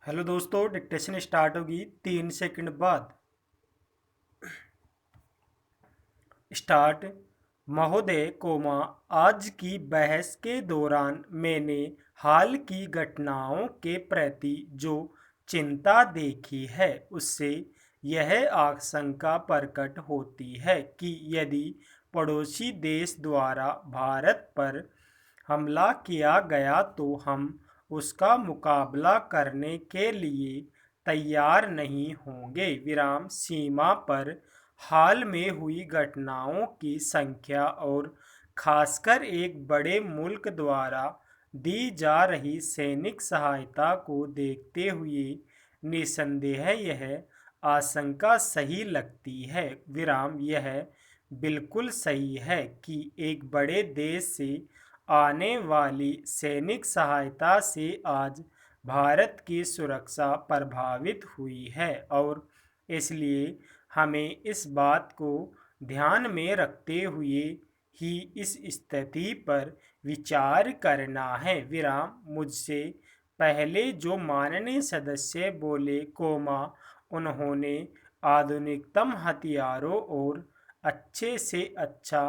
Hello दोस्तों, dictation start होगी 3 second बाद। स्टार्ट। महोदय कोमा, आज की बहस के दौरान मैंने हाल की घटनाओं के प्रति जो चिंता देखी है उससे यह आशंका प्रकट होती है कि यदि पड़ोसी देश द्वारा भारत पर हमला किया गया तो हम उसका मुकाबला करने के लिए तैयार नहीं होंगे। विराम। सीमा पर हाल में हुई घटनाओं की संख्या और खासकर एक बड़े मुल्क द्वारा दी जा रही सैनिक सहायता को देखते हुए निसंदेह यह आशंका सही लगती है। विराम। यह बिल्कुल सही है कि एक बड़े देश से आने वाली सैनिक सहायता से आज भारत की सुरक्षा प्रभावित हुई है और इसलिए हमें इस बात को ध्यान में रखते हुए ही इस स्थिति पर विचार करना है। विराम। मुझसे पहले जो माननीय सदस्य बोले कोमा, उन्होंने आधुनिकतम हथियारों और अच्छे से अच्छा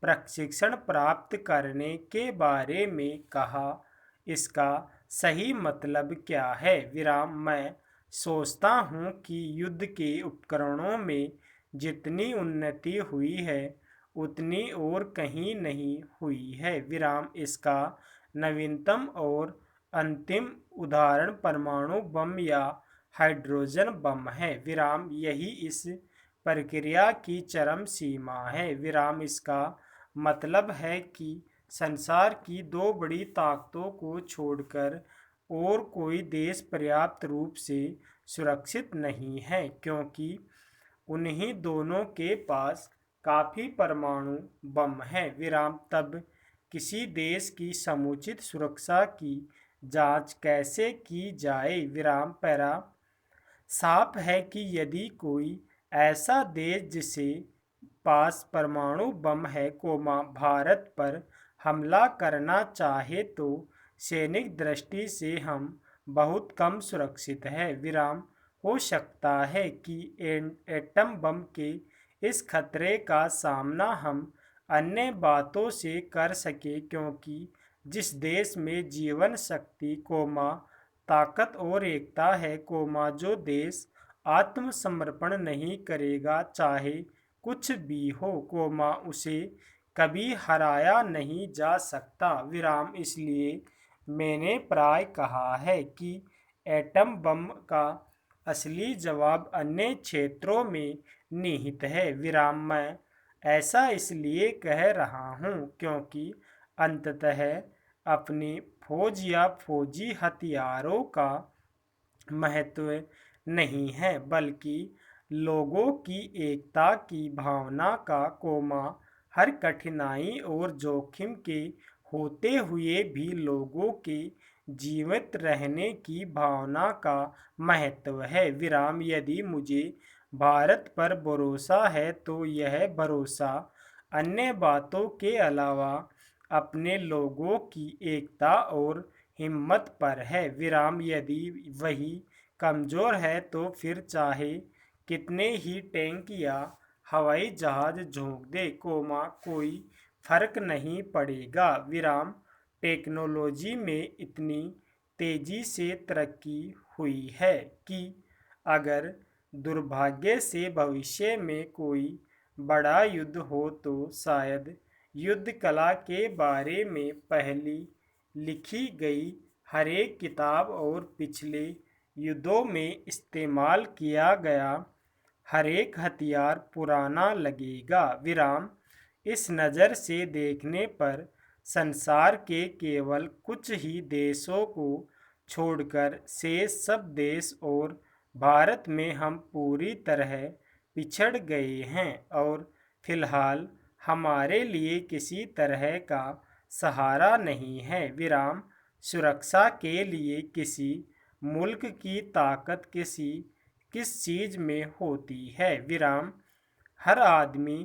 प्रशिक्षण प्राप्त करने के बारे में कहा। इसका सही मतलब क्या है? विराम। मैं सोचता हूँ कि युद्ध के उपकरणों में जितनी उन्नति हुई है उतनी और कहीं नहीं हुई है। विराम। इसका नवीनतम और अंतिम उदाहरण परमाणु बम या हाइड्रोजन बम है। विराम। यही इस प्रक्रिया की चरम सीमा है। विराम। इसका मतलब है कि संसार की दो बड़ी ताकतों को छोड़कर और कोई देश पर्याप्त रूप से सुरक्षित नहीं है, क्योंकि उन्हीं दोनों के पास काफ़ी परमाणु बम है। विराम। तब किसी देश की समुचित सुरक्षा की जांच कैसे की जाए? विराम। पैरा साफ है कि यदि कोई ऐसा देश जिसे पास परमाणु बम है कोमा भारत पर हमला करना चाहे तो सैनिक दृष्टि से हम बहुत कम सुरक्षित है। विराम। हो सकता है कि एटम बम के इस खतरे का सामना हम अन्य बातों से कर सके, क्योंकि जिस देश में जीवन शक्ति कोमा ताकत और एकता है कोमा, जो देश आत्मसमर्पण नहीं करेगा चाहे कुछ भी हो कोमा, उसे कभी हराया नहीं जा सकता। विराम। इसलिए मैंने प्राय कहा है कि एटम बम का असली जवाब अन्य क्षेत्रों में निहित है। विराम। मैं ऐसा इसलिए कह रहा हूँ क्योंकि अंततः अपनी फौज या फौजी हथियारों का महत्व नहीं है, बल्कि लोगों की एकता की भावना का कोमा। हर कठिनाई और जोखिम के होते हुए भी लोगों के जीवित रहने की भावना का महत्व है। विराम। यदि मुझे भारत पर भरोसा है तो यह भरोसा अन्य बातों के अलावा अपने लोगों की एकता और हिम्मत पर है। विराम। यदि वही कमज़ोर है तो फिर चाहे कितने ही टैंक या हवाई जहाज झोंक दे कोमा, कोई फर्क नहीं पड़ेगा। विराम। टेक्नोलॉजी में इतनी तेजी से तरक्की हुई है कि अगर दुर्भाग्य से भविष्य में कोई बड़ा युद्ध हो तो शायद युद्ध कला के बारे में पहली लिखी गई हरेक किताब और पिछले युद्धों में इस्तेमाल किया गया हरेक हथियार पुराना लगेगा। विराम। इस नज़र से देखने पर संसार के केवल कुछ ही देशों को छोड़कर शेष सब देश और भारत में हम पूरी तरह पिछड़ गए हैं और फिलहाल हमारे लिए किसी तरह का सहारा नहीं है। विराम। सुरक्षा के लिए किसी मुल्क की ताकत किस चीज़ में होती है? विराम। हर आदमी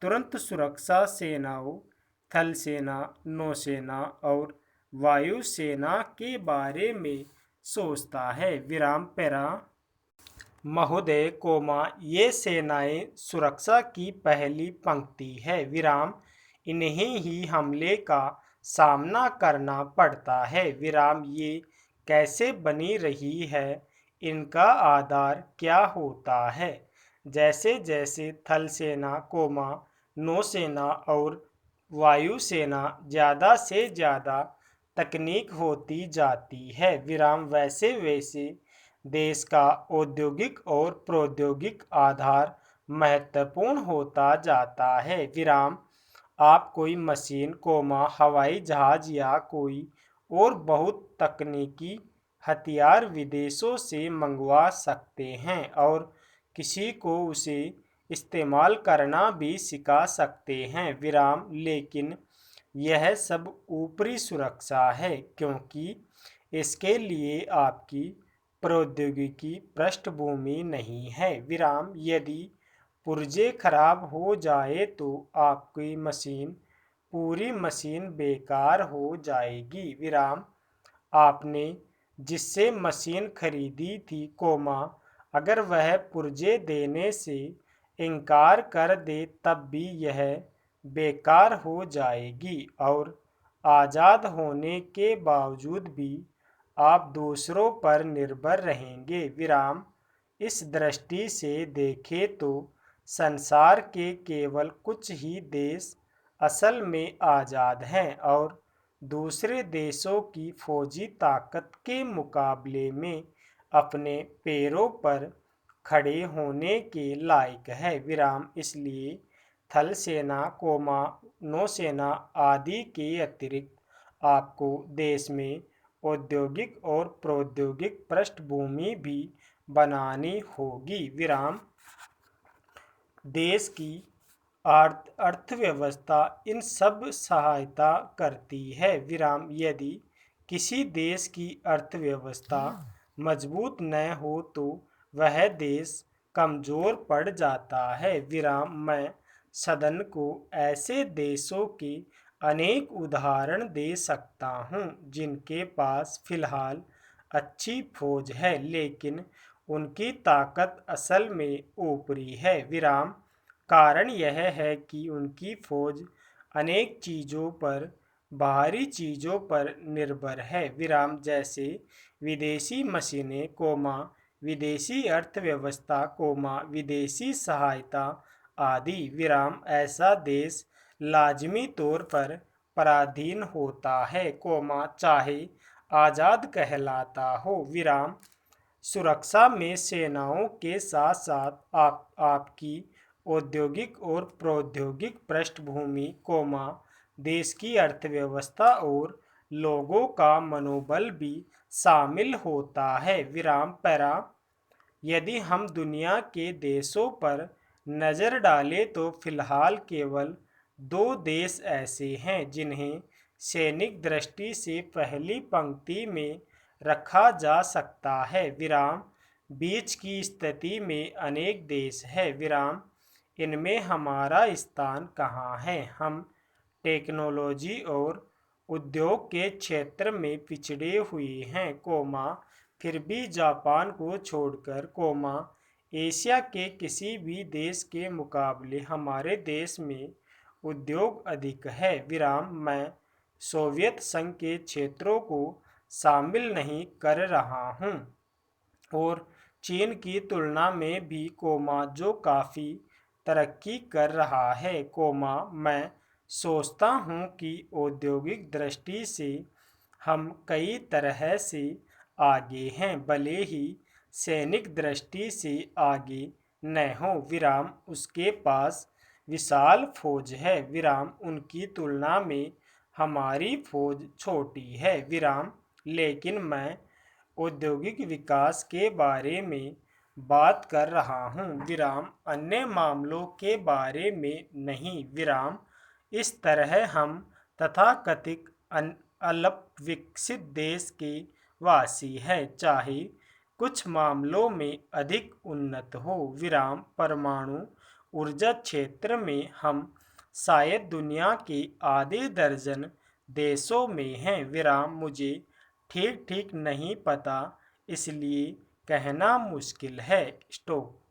तुरंत सुरक्षा सेनाओं, थल सेना, नौसेना और वायुसेना के बारे में सोचता है। विराम पैरा महोदय ये सेनाएं सुरक्षा की पहली पंक्ति है। विराम इन्हें ही हमले का सामना करना पड़ता है। विराम ये कैसे बनी रही है, इनका आधार क्या होता है। जैसे जैसे थल सेना नौसेना और वायुसेना ज़्यादा से ज़्यादा तकनीक होती जाती है, विराम वैसे वैसे देश का औद्योगिक और प्रौद्योगिक आधार महत्वपूर्ण होता जाता है। विराम आप कोई मशीन हवाई जहाज या कोई और बहुत तकनीकी हथियार विदेशों से मंगवा सकते हैं और किसी को उसे इस्तेमाल करना भी सिखा सकते हैं। विराम लेकिन यह सब ऊपरी सुरक्षा है, क्योंकि इसके लिए आपकी प्रौद्योगिकी पृष्ठभूमि नहीं है। विराम यदि पुर्जे खराब हो जाए तो आपकी पूरी मशीन बेकार हो जाएगी। विराम आपने जिससे मशीन खरीदी थी अगर वह पुर्जे देने से इनकार कर दे तब भी यह बेकार हो जाएगी और आज़ाद होने के बावजूद भी आप दूसरों पर निर्भर रहेंगे। विराम इस दृष्टि से देखें तो संसार के केवल कुछ ही देश असल में आज़ाद हैं और दूसरे देशों की फौजी ताकत के मुकाबले में अपने पैरों पर खड़े होने के लायक है। विराम इसलिए थल सेना नौसेना आदि के अतिरिक्त आपको देश में औद्योगिक और प्रौद्योगिक पृष्ठभूमि भी बनानी होगी। विराम देश की अर्थव्यवस्था इन सब सहायता करती है। विराम यदि किसी देश की अर्थव्यवस्था मजबूत न हो तो वह देश कमज़ोर पड़ जाता है। विराम मैं सदन को ऐसे देशों के अनेक उदाहरण दे सकता हूँ जिनके पास फिलहाल अच्छी फौज है, लेकिन उनकी ताकत असल में ऊपरी है। विराम कारण यह है कि उनकी फौज अनेक चीज़ों पर बाहरी चीज़ों पर निर्भर है। विराम जैसे विदेशी मशीनें विदेशी अर्थव्यवस्था विदेशी सहायता आदि। विराम ऐसा देश लाजमी तौर पर पराधीन होता है चाहे आज़ाद कहलाता हो। विराम सुरक्षा में सेनाओं के साथ साथ आपकी औद्योगिक और प्रौद्योगिक पृष्ठभूमि देश की अर्थव्यवस्था और लोगों का मनोबल भी शामिल होता है। विराम पैरा यदि हम दुनिया के देशों पर नज़र डालें तो फिलहाल केवल दो देश ऐसे हैं जिन्हें सैनिक दृष्टि से पहली पंक्ति में रखा जा सकता है। विराम बीच की स्थिति में अनेक देश है। विराम इनमें हमारा स्थान कहाँ है। हम टेक्नोलॉजी और उद्योग के क्षेत्र में पिछड़े हुए हैं फिर भी जापान को छोड़कर एशिया के किसी भी देश के मुकाबले हमारे देश में उद्योग अधिक है। विराम मैं सोवियत संघ के क्षेत्रों को शामिल नहीं कर रहा हूँ और चीन की तुलना में भी जो काफ़ी तरक्की कर रहा है मैं सोचता हूँ कि औद्योगिक दृष्टि से हम कई तरह से आगे हैं, भले ही सैनिक दृष्टि से आगे न हो। विराम उसके पास विशाल फौज है। विराम उनकी तुलना में हमारी फौज छोटी है। विराम लेकिन मैं औद्योगिक विकास के बारे में बात कर रहा हूँ, विराम अन्य मामलों के बारे में नहीं। विराम इस तरह हम तथाकथित अल्प विकसित देश के वासी हैं, चाहे कुछ मामलों में अधिक उन्नत हो। विराम परमाणु ऊर्जा क्षेत्र में हम शायद दुनिया के आधे दर्जन देशों में हैं। विराम मुझे ठीक ठीक नहीं पता, इसलिए कहना मुश्किल है। स्टॉप।